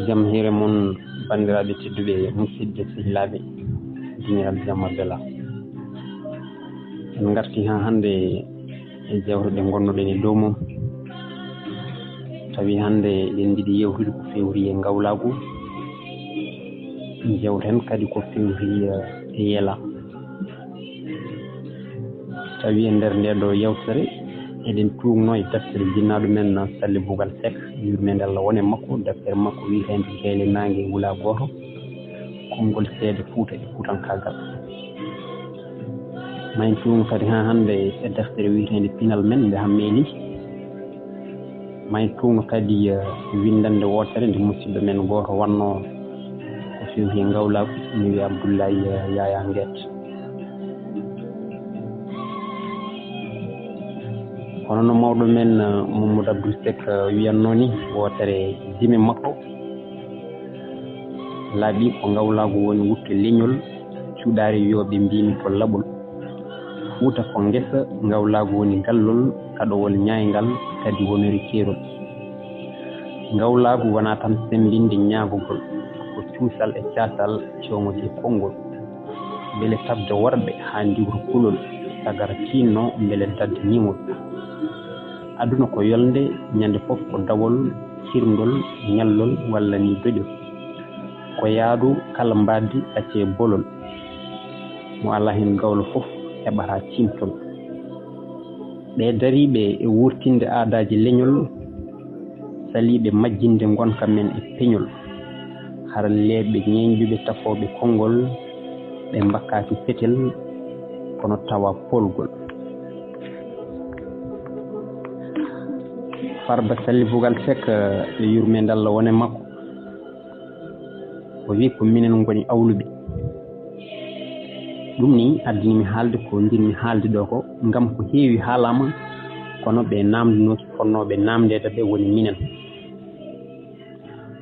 jam hiire mon bandiraɓe tedduɓe musidɓe sehilaɓe diniral jamma bela en garti ha hande e jewteɗe gonnoɗen e dow mum tawi hande eɗen jiiɗi yewtude ko fewri e ngawlagu jewten kadi ko fewri e yeela tawi e nder nde ɗo yewtere eɗen tugno e deftere jinnaɗo men Salle Bougal Seck yurmede Allah wone makko deftere makko wiyetende Jeele Nangue Wula Goto konngol seede Fouta e Fuutankagal mayen tugno kadi ha hande e deftere wiyetende Pinal men nde hammeli mayen tugno kadi windande wotere nde musidɗo men goto wanno ko fewri e ngawlagu mi wiya Abdoulaye Yaya Nguet kono no mawɗo men Mamadou Abdoul Seck wiyanno ni wotere dime makko laaɓi ko ngawlagu woni wutto leñol cuuɗari wiyoɓe mbimi ko laɓol Fuuta ko ngesa ngawlagu woni gallol kaɗowol ñaygal kadi wonori keerol ngawlagu wona tan sembinde ñaagugol ko cuusal e caasal cewngol e konngol beele tabde worɓe ha ndiwru kulol sagara tinno beele dadde nimol aduna ko yolde ñande fof ko dawol hirgol ñallol walla ni doƴol ko yaadu kala mbaddi acce bolol mo ala hen gawlo fof heɓata cimtol ɓe dariɓe e wurtinde aadaji leñol saliɓe majjinde gonka men e peñol haralleɓe ñeñƴuɓe tafoɓe konngol ɓe mbakkaki fetel kono tawa polgol Farba Salle Bougal Seck e yurmede Allah wone makko o wi ko minen goni awluɓe ɗum ni addinimi haalde ko jirmi haalde ɗo ko ngam ko heewi haalama kono ɓe namdinoki fonnoɓe namdede ɓe woni minen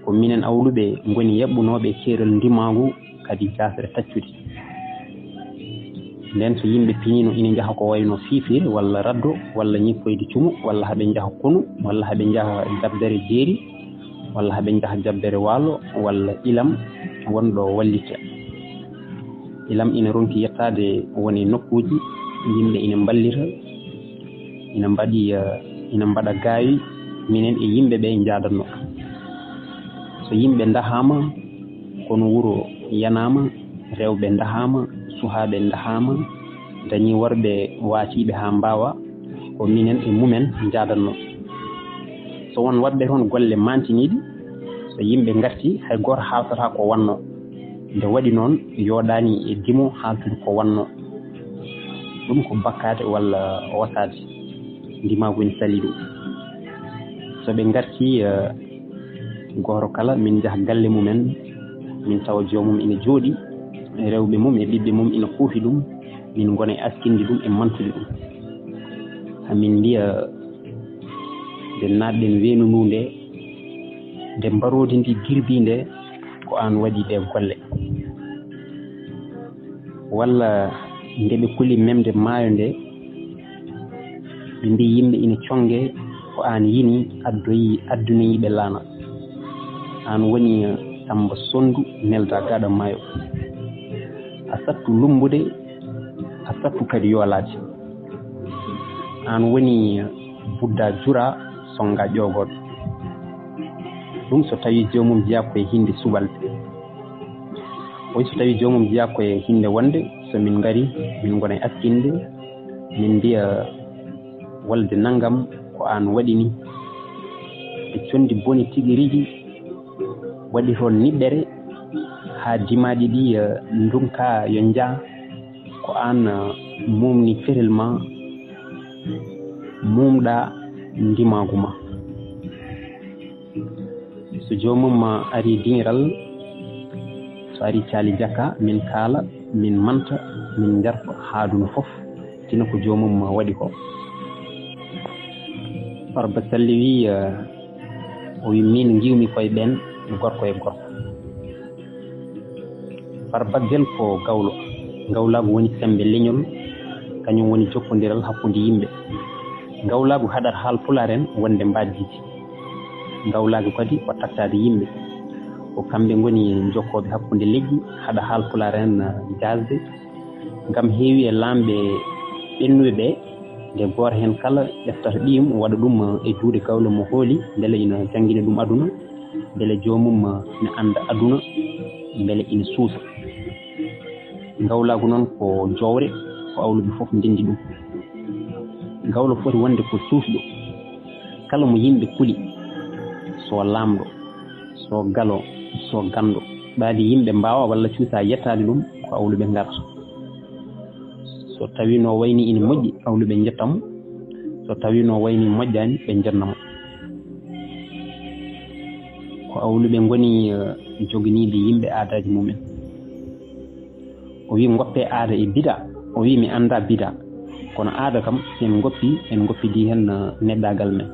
ko minen awluɓe goni yaɓɓunoɓe keerol ndimagu kadi jasere taccude nden so yimɓe pinino ina jaaha ko wayno fiifire walla raddo walla ñippoyde cumu walla haaɓe jaaha konu walla haaɓe jaaha jabbere jeeri walla haaɓe jaaha jabbere waalo walla ilam wonɗo wallita ilam ina ronki yettade woni nokkuji yimɓe ina ballita ina mbaɗa gaawi minen e yimɓe ɓe jaadanno so yimɓe dahama kono wuuro yanama rewɓe dahama suhaaɓe dahama dañi worɓe waatiɓe ha mbawa ko minen e mumen jaadanno so won waɗɓe toon golle mantiniɗi so yimɓe garti hay goto haaltata ko wanno nde waɗi noon yooɗani e dimo haaltude ko wanno ɗum ko bakkade walla wasade ndimagu ne sali ɗum so ɓe garti goto kala min jaaha galle mumen min tawa jomum ina jooɗi rewɓe mum e ɓiɓɓe mum ina kuufi ɗum min gona e askinde ɗum e mantude ɗum hamin mbiya nde natɗen weenu ndu nde nde mbarodi ndi girbi nde ko an waɗi ɗe golle walla nde ɓe kuli memde maayo nde ɓe mbi yimɓe ina conge ko an yini addunoyiɓe laana an woni Samba Sondu nelda gaɗa maayo a sattu lumbude a sattu kadi yoolade an woni budda jura songa ƴogoɗo ɗum so tawi jomum jeeya koye hinde subalɓe oy so tawi jomum jeeya koye hinde wonde so min ngari min gona e askinde min mbiya walde naggam ko an waɗi ni e condi boni tigui rigui waɗi toon niɓɓere ha dimaɗi ɗi ndunka yo jaa ko an mumni fetel ma mumɗa ndimagu ma so jomum ari diniral so ari caali jakka min kaala min manta min jarfa haaduna fof tina ko jomum waɗi ko Farba Salle wi o wi min giwmi koye ɓen gorko e gorko Farbaggel ko gawlo ngawlagu woni sembe leñol kañum woni jokkodiral hakkude yimɓe ngawlagu haɗat haal pularen wonde mbajjiji gawlaaki kadi ko tattaade yimɓe ko kamɓe ngoni jokkooɓe hakkunde leƴƴi haɗa haalpulaar en jasde ngam heewi e laamɓe ɓennuɓe ɓee nde gooto heen kala ƴeftata ɗiyum waɗa ɗum e juuɗe gawle mo hooli mbele ina janngina ɗum aduna mbele joomum ne annda aduna mbele ina suusa gawlaagu noon ko jowre ko awluɓe fof ndenndi ɗum gawlo foti wonde ko suusɗo kala mo yimɓe kuli so laamɗo so galo so ganndo ɓaadi yimɓe mbaawa walla cuusa yettaade ɗum ko awluɓe ngarta so tawii no wayni ina moƴƴi awluɓe njettamo so tawii no wayni moƴƴaani ɓe njannamo ko awluɓe ngoni joginiiɓe yimɓe aadaaji mumen o wii ngoppee aada e bida o wii mi anndaa bida kono aada kam en goppidii heen neɗɗaagal men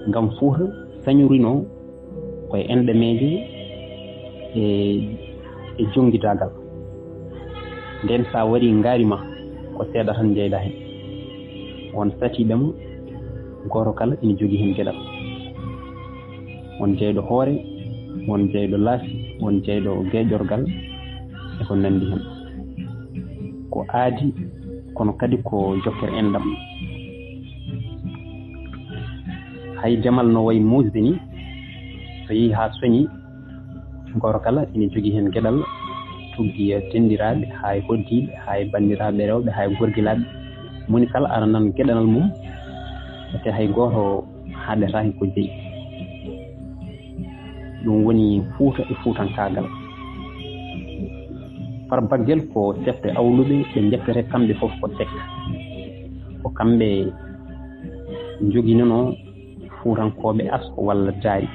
ngam Fuuta sañorinoo koye enɗemeeje e jonngidaagal nden so a warii ngaari ma ko seeɗa tan njeyɗaa heen won satiiɓe mo gooto kala ina jogii heen geɗal won jeyɗo hoore won jeyɗo laasi won jeyɗo geeƴorgal e ko nanndi heen ko aadi kono kadi ko jokkere enɗam hay demal no wayi muusde ni so yii haa soñii gooto kala ina jogii heen geɗal tuggi denndiraaɓe haa e hoddiiɓe haa e banndiraaɓe rewɓe haa e gorgilaaɓe moni kala ara nan geɗanal mum ete hay gooto haaɗetaaki ko jeyi ɗum woni Fuuta e fuutankaagal far baggel ko sefte awluɓe ɓe ndeppete kamɓe fof ko tekka ko kamɓe joginanoo fuutankooɓe asko walla daari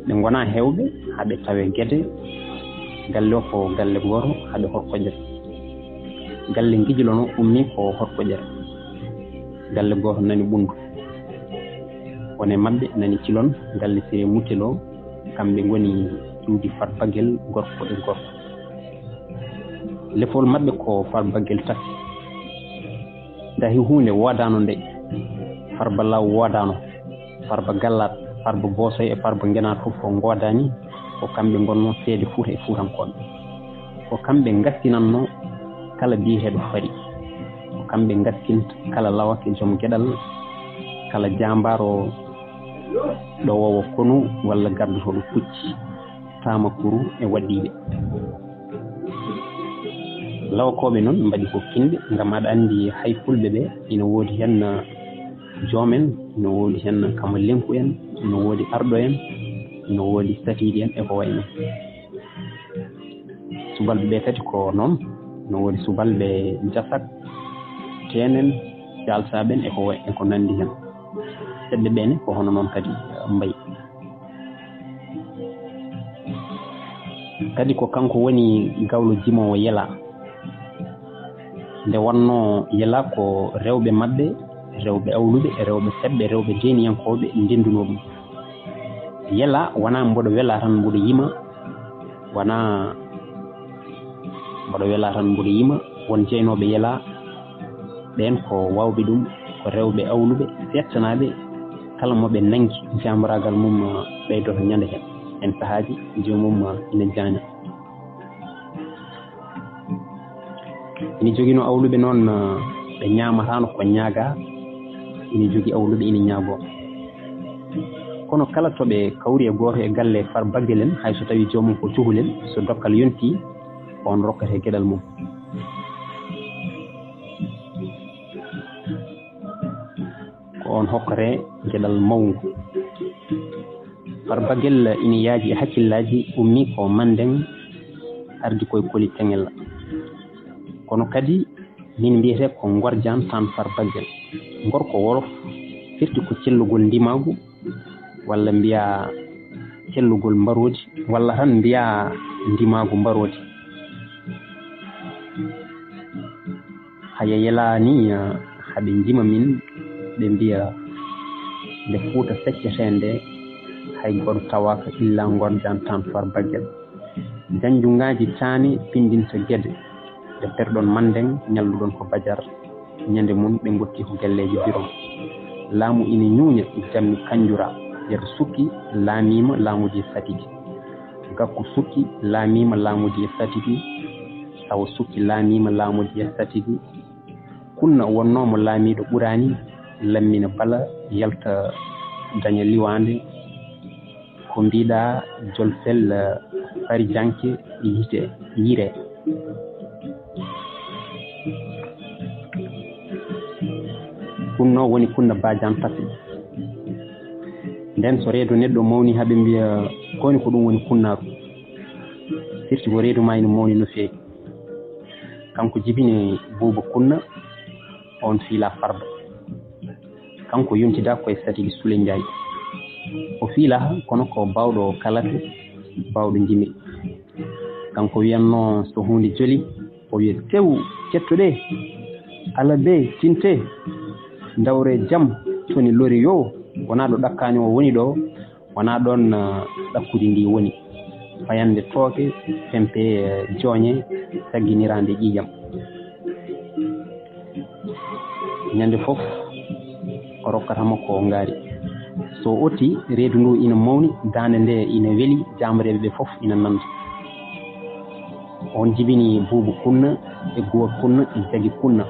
ɓe ngonaa heewɓe haa ɓe tawee gede galle o ko galle gooto haa ɓe horkoƴere galle ngijilono ummii ko horkoƴere galle gooto nani ɓunndu wone maɓɓe nani cilon galle sire muteloo kamɓe ngoni cuudi farbaggel gorko e gorko lefol maɓɓe ko farbaggel tati dahi huunde woodaano nde farba law woodaano farba gallaat farba boosoy e farba ngenaat fof ko ngoodaani ko kamɓe ngonnoo seede Fuuta e fuutankooɓe ko kamɓe ngattinannoo kala biyeteeɗo fari ko kamɓe ngattinta kala lawake jom geɗal kala jaambaaro ɗo wowo konu walla gardotooɗo pucci taamakuru e waɗiiɓe lawakooɓe noon mbaɗi ko kinde ngam aɗa anndi hay fulɓe ɓee ina woodi heen joomen ina woodi heen kamo lenku en ina woodi arɗo en ina woodi satiiɗi en e ko wayi non subalɓe ɓee kadi ko noon ina woodi subalɓe jasak teenen jalsaaɓen e ko nanndi heen seɗɗe ɓeene ko hono noon kadi mbayi kadi ko kanko woni gawlo jimowo yela nde wonnoo yela ko rewɓe maɓɓe rewɓe awluɓe e rewɓe seɓɓe rewɓe deeniyankooɓe ndenndunoo ɗum yela wonaa mboɗo welaa tan mboɗo yima wonaa mboɗo welaa tan mboɗo yima won jeynooɓe yela ɓeen ko waawɓe ɗum ko rewɓe awluɓe seettanaaɓe kala mo ɓe nangi jaamoraagal mum ɓeydoto ñande heen en sahaaji joomum ina jaaña ina joginoo awluɓe noon ɓe ñaamataano ko ñaagaa ina jogii awluɓe ina ñaagoo kono kala to ɓe kawri e gooto e galle far baggel en hay so tawii joomum ko cuhulel so dokkal yontii on rokkate geɗal mum ko on hokkatee geɗal mawngu far baggel ina yaaji e hakkillaaji ummii ko manden ardi koye koli teŋel kono kadi min mbiyetee ko ngorjaan tan far baggel ngor ko wolof firti ko cellugol ndimaagu walla mbiyaa cellugol mbaroodi walla tan mbiyaa ndimaagu mbaroodi haya yelaa ni haɓe njima min ɓe mbiya nde Fuuta feccetee nde hay goɗo tawaaka illa ngorjaan tan far baggel janjungaaji taani pindinta gede ɓe perɗon manden ñalluɗon ko bajar ñande mum ɓe ngotti ko galleeji biron laamu ina ñuuña jammi kanjura yer sukki laamima laamuji satiji gakku sukki laamima laamuji satiji sawo sukki laamima laamuji satiji kunna wonnomo laamiɗo ɓurani lammina bala yalta daña liwande ko mbiɗa jolfel fari janke yire kunno woni kunna bajan tasi nden so reedu neɗɗo mawni haɓe mbiya koni ko ɗum woni kunnaru firti ko reedu ma ine mawni no feewi kanko jibini Buuba Kunna on fiila Farba kanko yontida koye Satigi Sule Ndiaye o fiila kono ko bawɗo kalate bawɗo jimiri kanko wiyanno so hunde joli o wiya tew kettoɗe ala be tinte dawre jam toni lori yo wona ɗo ɗakkani o woni ɗo wona ɗon ɗakkude ndi woni fayande tooke tempe jooñe sagginirande ƴiƴam ñande fof o rokkatamo ko ngaari so oti reedu ndu ina mawni dande nde ina weeli jamareɓe ɓe fof ina nanda on jibini Buuba Kunna e Guwa Kunna e Jagi Kunna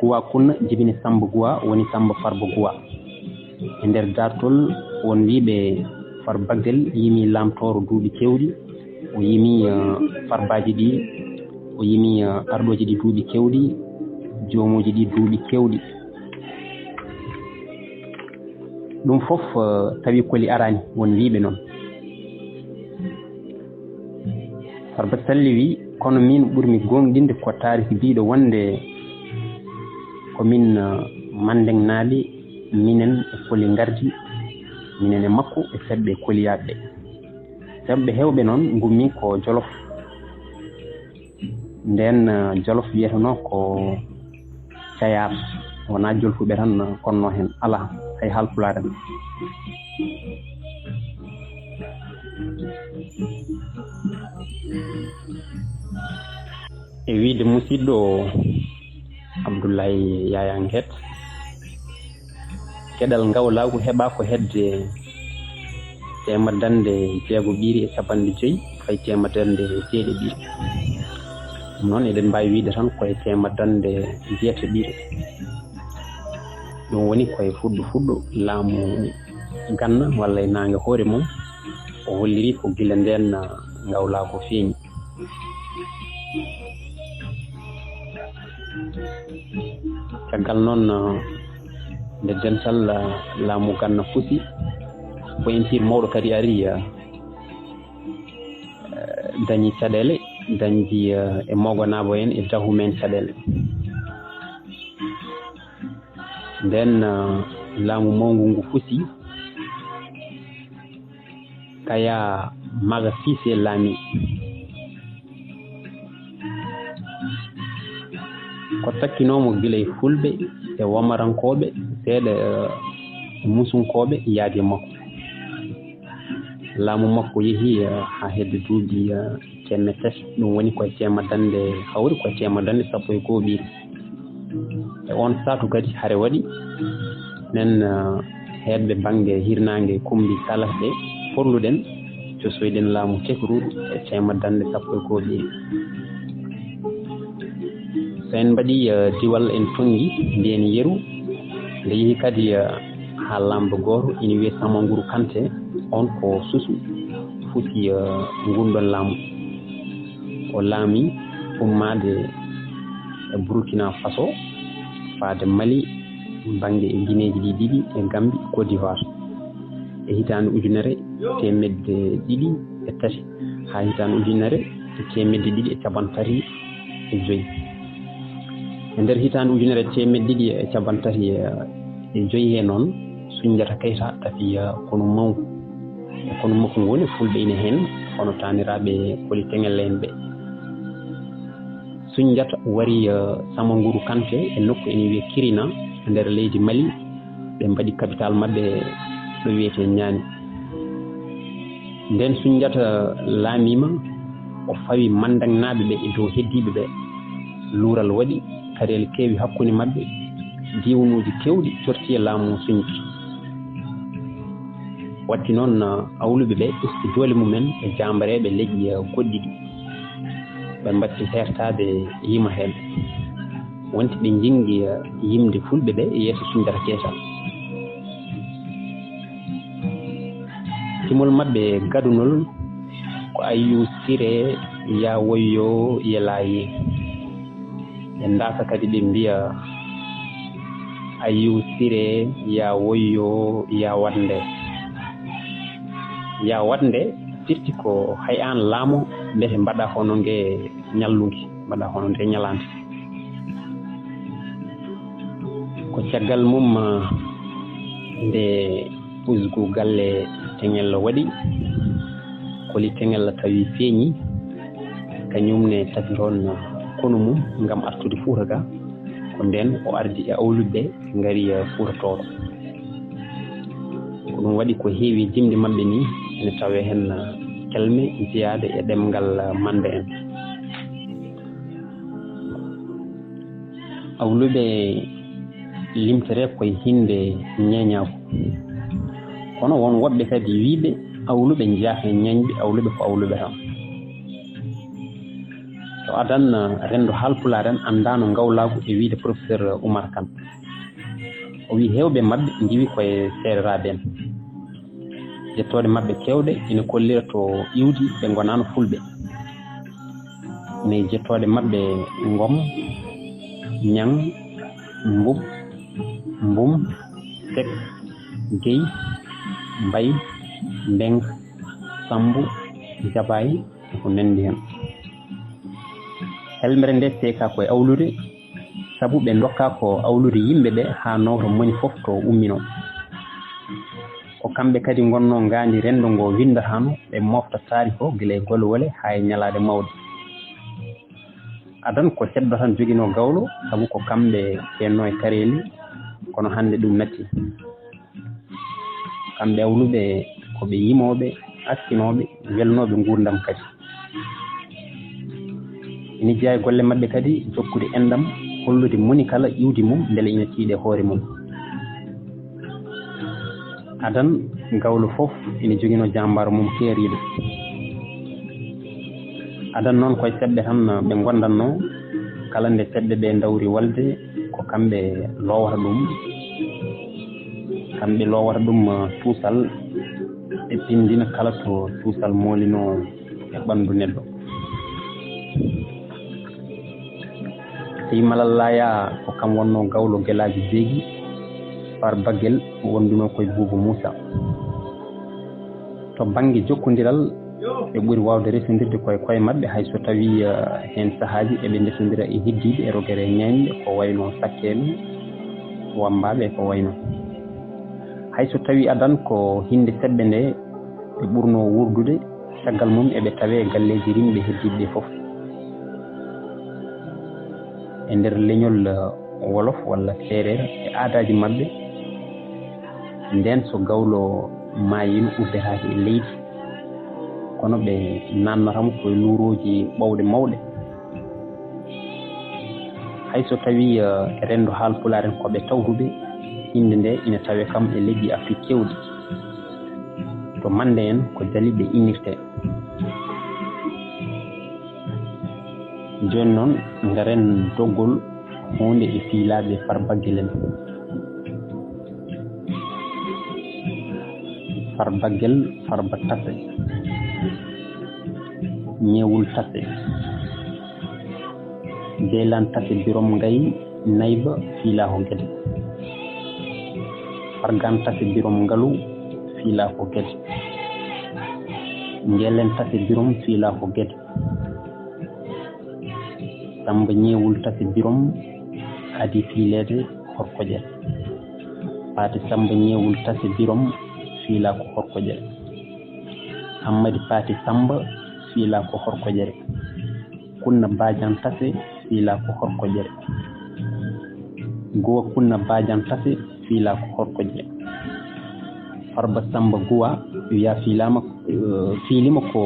Guwa Kunna jibini Samba Guwa woni Samba Farba Guwa e nder dartol won wiɓe Farbagel yimi lamtoro duuɓi kewɗi o yimi farbaji ɗi o yimi arɗoji ɗi duuɓi kewɗi jomuji ɗi duuɓi kewɗi ɗum fof tawi koli arani won wiɓe noon Farba Salli wi kono min ɓurmi gonɗinde ko taariki biɗo wonde komin Mandeng naaɓe minen e koli gardi minen e makko e seɓɓe koliyaɓe seɓɓe hewɓe noon gummi ko Jolof nden Jolof wiyeteno ko Cayar wona jolfuɓe tan konno hen ala hay halpulare en e wiide musidɗo Abdoulaye Yaya Nguet geɗal ngawlagu heɓa ko hedde temedande jeego ɓiiri e capanɗe joyyi fay temedande jeeɗi ɓiiri ɗum noon eɗen mbawi wiide tan koye temedande jeete ɓiiri ɗum woni koye fuɗɗo laamu Ganna walla e nangue hoore mum o holliri ko gila nden ngawlago feeñi caggal noon nde dental laamu Ganna fusi poyentir mawɗo kadi ari dañi caɗele dañdi e mogonabo en e dahu men caɗele nden laamu mawngu ngu fusi kaya Maga Cissé laami ko takkinomo gila e fulɓe e womarankoɓe seeɗa musunkoɓe yaadi makko laamu makko yeehi ha hedde duuɓi temedere ɗum woni koye temedande hawri koye temedande sappo e goho ɓiiri e on saatu kadi haare waɗi nen heedɓe banggue hirnangue Kumbi Salah ɓe forluɗen cosoyɗen laamu tekruɗo e temedande sappo e goho ɓiiri so en mbaɗi diwal en tongi mbiyen yeeru nde yeehi kadi ha lamɗo goto ina wiye Samangourou Kanté on ko suusu fusi gunɗon laamu o laami ummade e Burkina Faso faade Mali banggue e guineji ɗi ɗiɗi e Gambie Côte d'Ivoire e hitande ujunere temedde ɗiɗi e tati ha hitande ujunere temedde ɗiɗi e capantati e joyyi e nder hitande ujunere temedde ɗiɗi e capantati e joyyi he noon Soundiata Keita tafi kono mawgu e kono makko ngoni fulɓe ine hen hono taniraɓe koli teŋel en ɓe Soundiata wari Samangourou Kanté e nokku ene wiye Kirina e nder leydi Mali ɓe mbaɗi capital mabɓe ɗo wiyete Niani nden Soundiata laamima o fawi Mandeng naɓe ɓe e dow heddiɓe ɓe luural waɗi karel keewi hakkude mabɓe diwnuji kewɗi corti e laamu Soundiata watti noon awluɓe ɓe usti doole mumen e jambareɓe leƴƴi goɗɗi ɗi ɓe mbatti hertade yima hen wonti ɓe jinggi yimde fulɓe ɓe yeeso Soundiata Keita timol mabɓe gadunol ko Ayou Siré ya woyyo yelayi e ndaka kadi ɓe mbiya Ayou Siré ya woyyo ya wadde firti ko hay an laamo mbete mbaɗa hono nge ñallugi mbaɗa hono nde ñalande ko caggal mum nde usgu galle teŋel waɗi koli teŋel tawi feeñi kañumne tafi toon kono mum ngam artude Fuuta ga ko nden o ardi e awluɓe ngari Fuuta Tooro ko ɗum waɗi ko heewi jimde maɓɓe ni ene tawe hen kelme jeyade e ɗemgal mande en awluɓe limtere koye hinde ñeñako kono won woɓɓe kadi wiiɓe awluɓe jaaha ñañɓe awluɓe ko awluɓe tan to adan rendo Haalpulaar en andano ngawlagu e wiide professeur Oumar Kane o wi hewɓe mabɓe jiwi koye seereraɓe en jettode mabɓe kewɗe ina kollira to iwdi ɓe gonano fulɓe mais jettode mabɓe Ngom Ñang Mbub Mbum Sek Guèye Mbay Mbeng Sambu Jabayi ko nandi hen helmere nde teeka koye awlude sabu ɓe dokka ko awlude yimɓe ɓe ha nowto moni fof to ummino ko kamɓe kadi gonno ngandi rendo ngo windatano ɓe mofta taari ko guila e golwole ha e ñalade mawde adan ko seddo tan jogino gawlo sabu ko kamɓe kenno e kareli kono hande ɗum natti kamɓe awluɓe koɓe yimoɓe akkinoɓe welnoɓe gurdam kadi ina jeeya e golle mabɓe kadi jokkude endam hollude moni kala iwdi mum beele ina tiiɗe hoore mum adan gawlo fof ina jogino jambaro mum keeriɗo adan noon koye seɓɓe tan ɓe gondanno kala nde seɓɓe ɓe dawri walde ko kamɓe lowata ɗum tuusal ɓe pindina kala to tuusal molino e ɓandu neɗɗo tawi Malal Laya ko kam wonno gawlo guelaji jeegui par baguel wonduno koye Boubou Moussa to banggue jokkodiral ɓe ɓuuri wawde resodirde koye koye mabɓe hayso tawi hen saahaji eɓe ndesodira e heddiɓe e rogere ñañɓe ko wayno Sakkele Wambaɓe ko wayno hayso tawi adan ko hinde seɓɓe nde ɓe ɓurno wurdude caggal mum eɓe tawe galleji rimɓe heddiɓe foof e nder leñol wolof walla seereer e aadaji mabɓe nden so gawlo mayino uddetake e leydi kono ɓe nannatamo koye luuroji ɓawɗe mawɗe hayso tawi rendo Haalpulaar en koɓe tawtuɓe inde nde ina tawe kam e leƴƴi Afrique kewɗi to mande en ko daliɓe innirte joni noon garen doggol hunde e fiilaɓe Farbaguel en Farbaguel Farba Tase Ñewul Tase Deylan Tase Birom Ngayi Nayba fiila ko Guédé Fargan Tase Birom Ngalu fiila ko Guédé Ngelen Tase Birom fiila ko Guédé Samba Ñewul Tase Birom adi fiilede Horkoƴel Paate Samba Ñewul Tase Birom fiila ko Horkoƴel Hammadi Paate Samba fiila ko Horkoƴere Kunna Badian Tase fiila ko Horkoƴere Gowa Kunna Badian Tase fiila ko Horkoƴe Farba Samba Gowa wiya fiilima ko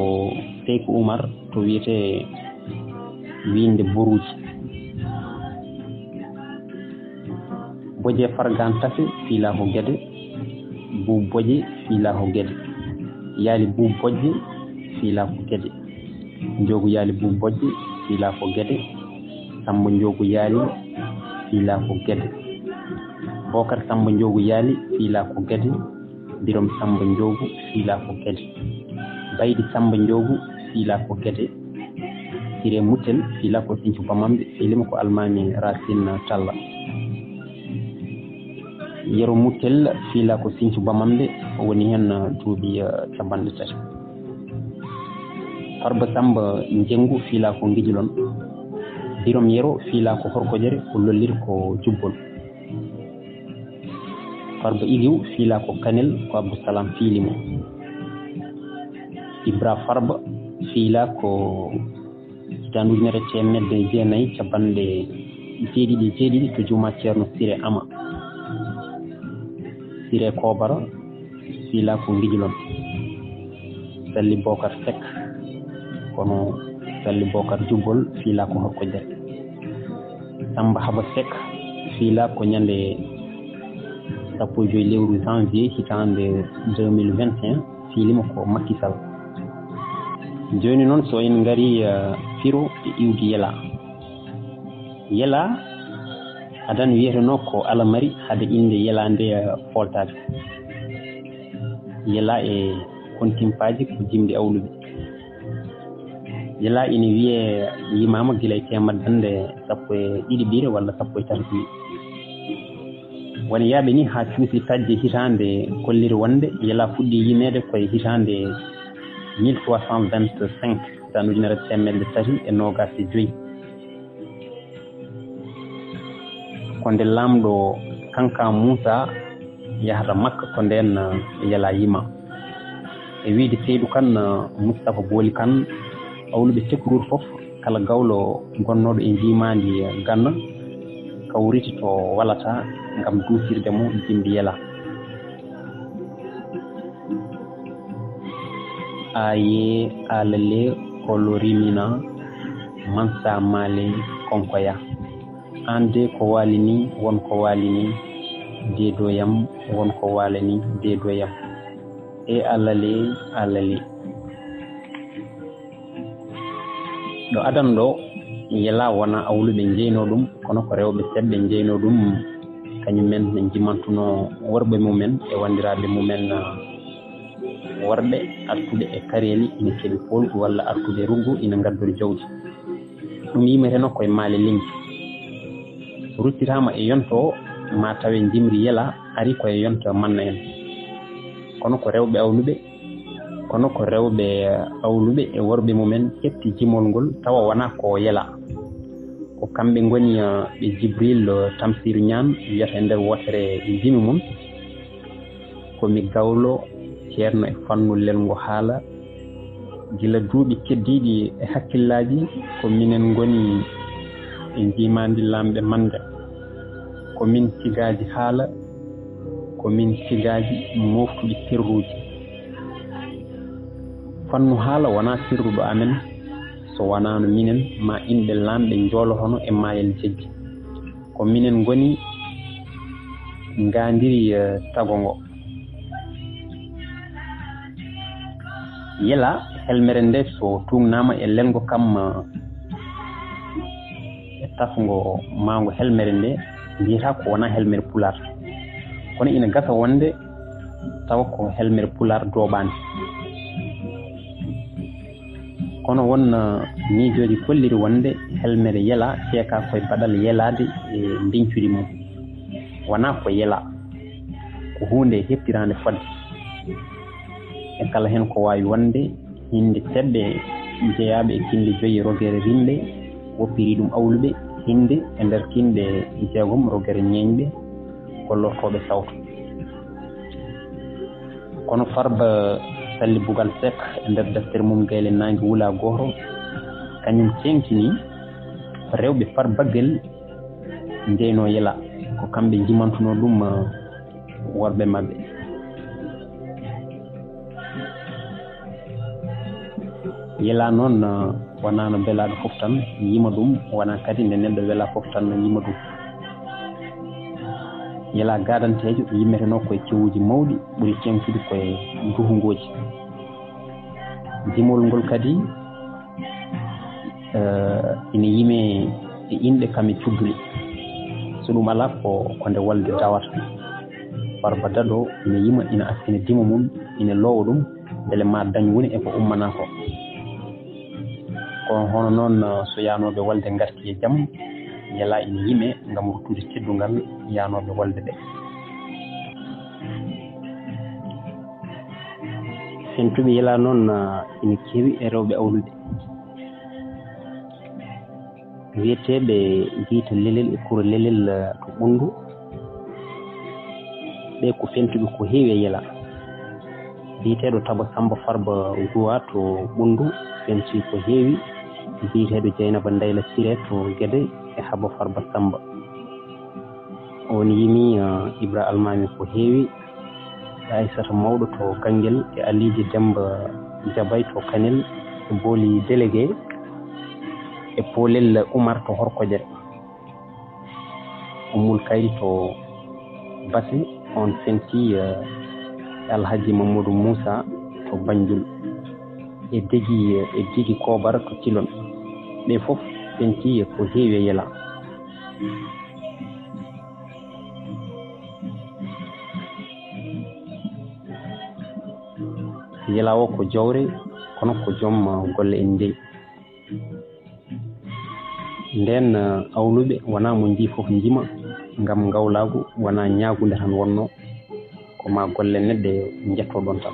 Teyko Oumar to wiyete winde Boruji Boje Fargan Tase fiila ko Guédé Buubu Boje fiila ko Guédé. Yaali Buubu Bojje fiila ko Guédé. Njoogu yaali Buubu Bojje fiila ko Guédé. Samba Njoogu yaali fiila ko Guédé. Bocar Samba Njoogu yaali fiila ko Guédé. Birom Samba Njoogu fiila ko Guédé. Baydi Samba Njoogu fiila ko Guédé. Siré Moutel fiila ko Sinthiou Bamambe filima ko Almami Racine Talla. Yero Moutel fiila ko Sinthiou Bamambe woni hen duuɓi capanɗe tati. Farba Samba Njengu fiila ko Ngijilon. Birom Yero fiila ko Horkojere ko lollir ko Jubbol. Farba Igiw fiila ko Kanel ko Abdoussalam fiilimo. Ibra Farba fiila ko Ujunere temedde jeenayyi capanɗe jeeɗiɗi to Juma Ceerno Siré Ama. Siré Kobara fiila ko Ngijilon. Salli Bocar Seck kono Salli Bocar Jubbol fiila ko Horkojere. Samba Haba Seck fiila ko ñande 15 lewru janvier hitande 2021 fiilima ko Macky Sall. Joni noon so en ngari firo e iwdi Yela adan wiyeteno ko alamari hade inde Yela nde foltade. Yela e kontimpaji ko jimdi awluɓe. Yela ina wiye yimama gila e temadde 12 ɓiire walla 13 ɓiire. Woni yaaɓe ni ha cuusi tajje hitande kolliri wonde Yela fuɗɗi yimede koye hitande 1325 tan ujunere temedde tati e nogas e joyyi. Ko nde lamɗo Kanka Moussa yahata Makka ko nden Yela yima. E wiide Seydou Kane Moustapha Booli Kane awluɓe tekkorur fof kala gawlo gonnoɗo e jimandi Ganna kawriti to walata ngam duusirde mo jimdi Yela. Aye alale kolorimina mansa male konkoya. Ande ko walini won ko walini dedoyam won ko walani dedoyam. E alale ɗo adan ɗo Yela wona awluɓe jeyno ɗum kono ko rewɓe seɓɓe jeyno ɗum kañumen ne jimantuno worɓe mumen e wandiraɓe mumen worɓe artuɓe e kareli ina keɓi polgu walla artuɓe ruggu ina gaddori jawdi. Ɗum yimeteno koye maale lingi. So ruttitama e yonto ma tawe jimri Yela ari koye yonto manna en. Kono ko rewɓe awluɓe e worɓe mumen ƴetti jimol ngol tawa wona ko Yela. Ko kamɓe ngoni ɓe Djibril Tamsir Niane wiyata e nder wotere jimi mum komi gawlo ceerno e fannullel ngo haala gila duuɓi keddiɗi e hakkillaji ko minen ngoni e jimandi lamɓe mande. Ko min sigaji haala ko min sigaji moftuɗi sirruji. Fannu haala wona sirruɗo amen so wonano minen ma inɓe lamɓe jolotono e mayel jejji. Ko minen ngoni ngandiri tago ngo. Yela helmere nde so tungnama e lengo kam e tafgo mango helmere nde mbiyata ko wona helmere pular kono ina gasa wonde tawa ko helmere pular doɓani. Kono won miijoji kolliri wonde helmere Yela ceeka koye baɗal yelade e ndincudi mum wona ko Yela ko hunde heppirande fodde. E kala hen ko wawi wonde hinde teɓɓe jeeyaɓe e kinde joyi rogere rimɓe woppiri ɗum awluɓe hinde e nder kinde jeegom rogere ñeñɓe gollortoɓe sawto. Kono Farba Salli Bougal Seck e nder deftere mum Gayle Nangue Wula Goto kañum teŋtini rewɓe Farbaguel jeyno Yela ko kamɓe jimantuno ɗum worɓe mabɓe. Yela noon wona no belaɗo fof tan yima ɗum wona kadi nde neɗɗo wela fof tan yima ɗum. yela gadantejo yimmeteno koye cewuji mawɗi ɓuri tenkude koye duhungoji. dimol ngol kadi ina yime e inɗe kame cuggli, so ɗum ala ko nde walde dawata. Farba Dado ina yima ina askina dima mum ina lowa ɗum beele ma dañ woni eko ummana ko. Ko hono noon so yanoɓe walde garti e jaam yala ina yime ngam ruttude teddungal yanoɓe walde ɓe. hentuɓe yala noon ina kewi e rewɓe awlude wiyeteɓe jiita lelel e kuro lelel to ɓundu ɓe ko fentuɓe ko heewi e yela. Biyeteɗo Taba Samba Farba Guwa to ɓundu fenti ko heewi. Biyeteɗo Dieynaba Ndayla Siré to Guédé e Haba Farba Samba. On yimi Ibra Almami ko heewi. Aissata Mawɗo to Ganguel e Aliji Demba Jabay to Kanel e Booli délégué e Polel Oumar to Horkodiere. Ummul Kayri to Basse on fenti Alhaji Mamadou Moussa to Banjul e Digi Kobar to Tilon. Ɓe fof fenti ko heewi e yela. Yela o ko jawre kono ko joom golle en ndeyi. Nden awluɓe wona mo jii fof jima ngam ngawlagu wona ñaagunde tan wonno ko ma golle neɗɗo jettoɗon tan.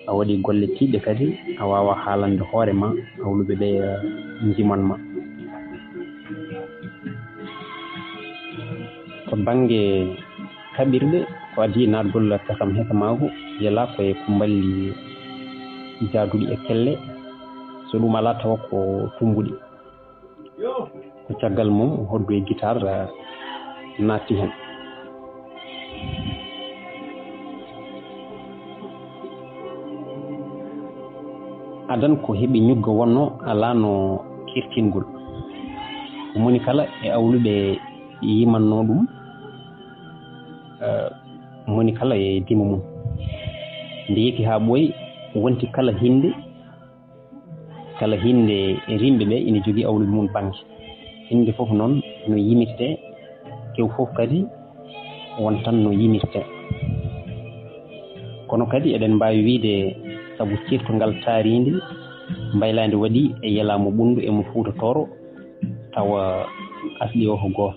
A waɗi golle tiiɗe kadi a wawa haalande hoore ma awluɓe ɓe jimanma. To banggue kaɓirɗe ko adi naatgol kasam hesamagu yala koye ko mballi jaaduɗi e kelle, so ɗum ala tawa ko tumbuɗi. Ko caggal mum hoddu e guitare naatti hen. Adan ko heɓi ñugga wonno ala no kirtingol. Moni kala e awluɓe yimanno ɗum moni kala e dima mum. Nde yeki ha ɓooyi wonti kala hinde e rimɓe ɓe ina jogui awluɓe mum banque. Hinde fof noon no yimirte, kew fof kadi won tan no yimirte. Kono kadi eɗen mbawi wiide saabu cirtongal taaridi mbaylade waɗi e yelamo ɓundu emo Fuuta Tooro tawa asli o ko goto.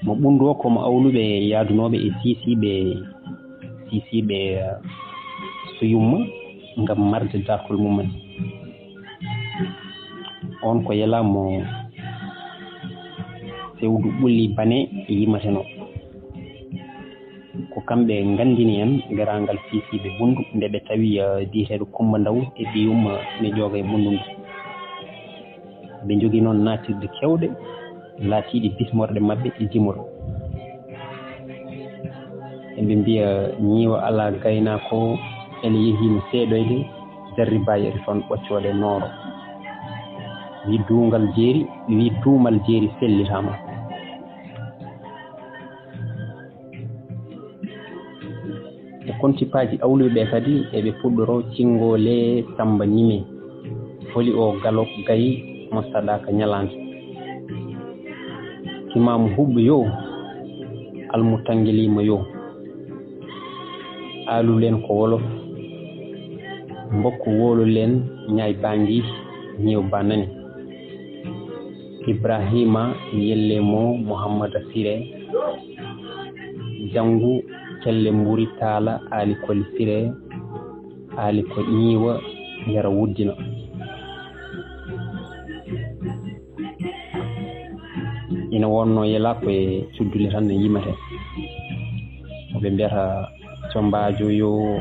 Mo ɓundu o komo awluɓe yaadunoɓe e siisiɓe so yumma ngam marde darkol mumen. On ko yelamo sewdu ɓulli bane yimateno. Ko kamɓe gandini en garagal siisiɓe ɓundu nde ɓe tawi biyeteɗo Coumba Ndaw e ɓiyum ne jooga e ɓundu ndu. Ɓe jogui noon natirde kewɗe laatiɗe bismorɗe mabɓe e jimol. Eɓe mbiya ñiiwa ala gaynako ene yehino seeɗoyde jarribayi eri toon ɓoccode nooro. Wi duumal jeeri sellitama. E kontipaji awluɓe ɓe kadi eɓe puɗɗoro cingole Samba Ñime holi o Galok Gayi mo Sadaka Ñalande. Timamu Hubɓe yo Almu Tanguelima yo alulen ko wolof mbokko wolulen ñaay bangi ñew banani. Ibrahima Yellemo Mouhammada Siré Jangu Kelle Mburi Tala Ali Koli Siré Ali ko ñiiwa yara wuddina. Ina wonno yela koye cuddule tan ne yimate. Ɓe mbiyata combajo yo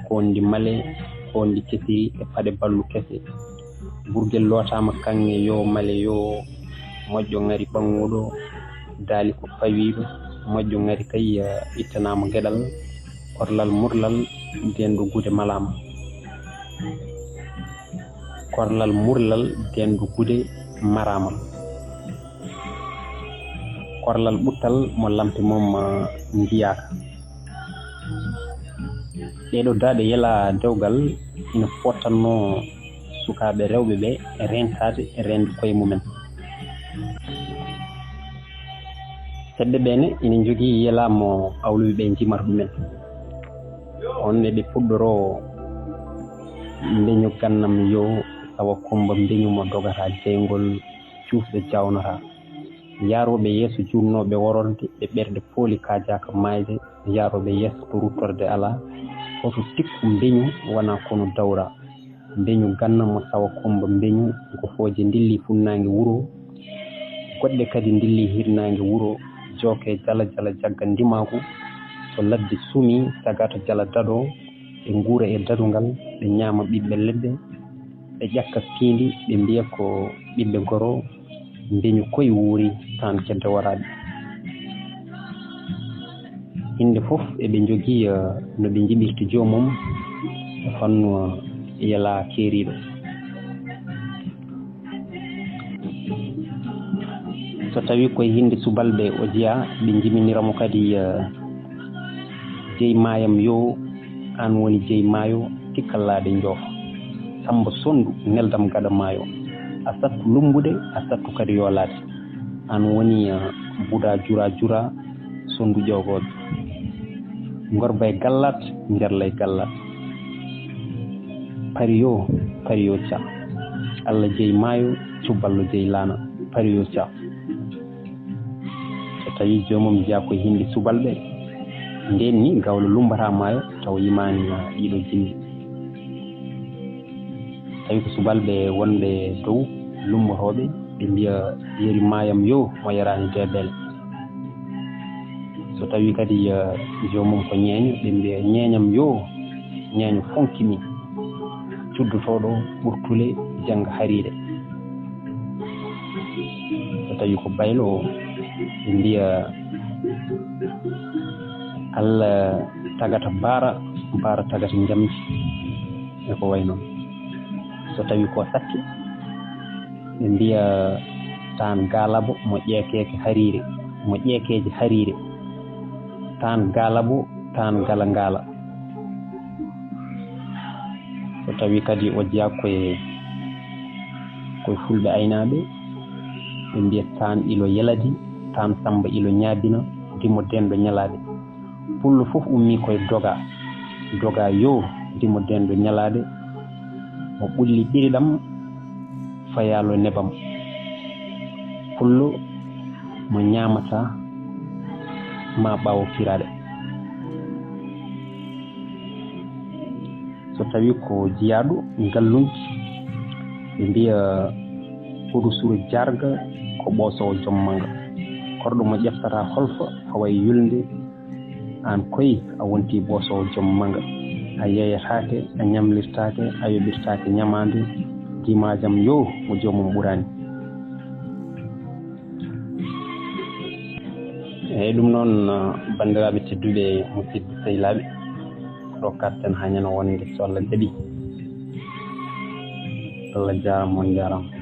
kondi male kondi kesiri e paɗe ballu kese. Burgel lootama kanŋe yo male yo moƴƴo ngari ɓanguɗo daali ko pawiɗo moƴƴo ngari kay ittanama gueɗal korlal murlal dendu gude malama. Korlal murlal dendu gude marama. korlal ɓuttal mo lampe mum ndiyaka ɗeɗo daaɗe yela dewgal ina fottanno sukaɓe rewɓe ɓe rentade e rende koye mumen seɗɗe ɓene ina jogii yelamo awluɓe ɓe jimata ɗumen onne ɓe puɗɗoro mbeñu gannam yo tawa kumba mbeñu mo dogata jeygol cuusɓe jawnata yaaroɓe yeeso jurnoɓe wororde ɓe ɓerɗe pooli kajaka mayde yaaroɓe yeeso to ruttorde ala hoto tikku mbeñu wona kono dawra mbeñu gannam mo tawa kumba mbeñu gofooje dilli funnaange wuro goɗɗe kadi dilli hirnaange wuro jooke jala jala jagga ndimaku so ladde sumi tagata jala daɗo ɓe nguura e dadungal ɓe ñaama ɓiɓɓe leɗɗe ɓe ƴakka piindi ɓe mbiya ko ɓiɓɓe goro mbeñu koye wuuri tan kedde waraɓe inde fof eɓe jogii no ɓe jiɓirta joomum e fannu yela keeriɗo so tawi koye hinde subalɓe o jeeya ɓe jiminiramo kadi jeyi mayam yo an woni jeyi maayo tikkallade joofa samba sondu neldam gaɗa maayo a sattu lumbude a sattu kadi yoolade an woni buuɗa jura jura sondu ƴogoɓe gorba e gallat nderla e gallat pari yo ca Allah jeyi maayo cuballo jeyi laana pari yo ca so tawi jomum jeeya koye hinde subalɓe nden ni gawlo lumbata maayo taw yimani ɗiɗo jinni tawi ko subalɓe wonɓe dow lumbotoɓe ɓe mbiya yeri mayam yo mo yarani debele so tawi kadi jomum ko ñeeño ɓe mbiya ñeeñam yo ñeeño fonkimi cuddotoɗo ɓurtule jangga hariire so tawi ko baylo ɓe mbiya Allah tagata baara tagata jamdi e ko way noon so tawi ko sakke ɓe mbiya tan galabo mo ƴeekeke hariire mo ƴeekeje hariire tan galabo tan gala ngala so tawi kadi o jeeya koye fulɓe aynaɓe ɓe mbiya tan ilo yeladi tan samba ilo ñaabina dimo denɗo ñalade pullo fof ummi koye doga yo dimo denɗo ñalade mo ɓulli ɓiriɗam fayalo nebam pullo mo ñamata ma ɓawo piraɗe so tawi ko jiyaɗo ngallunki ɓe mbiya hoɗo suuro jarga ko ɓoosowo joom manga korɗo mo ƴeftata holfa faway yulde an koye a wonti ɓoosowo joom manga a yeyetake a ñamlirtake a yoɓirtake ñamade dimajam yo mo joomum ɓurani eyyi ɗum noon bandiraɓe tedduɓe musidɓe sehilaɓe ɗo karten ha ñande wonde so Allah jaaɓi Allah jarama on jarama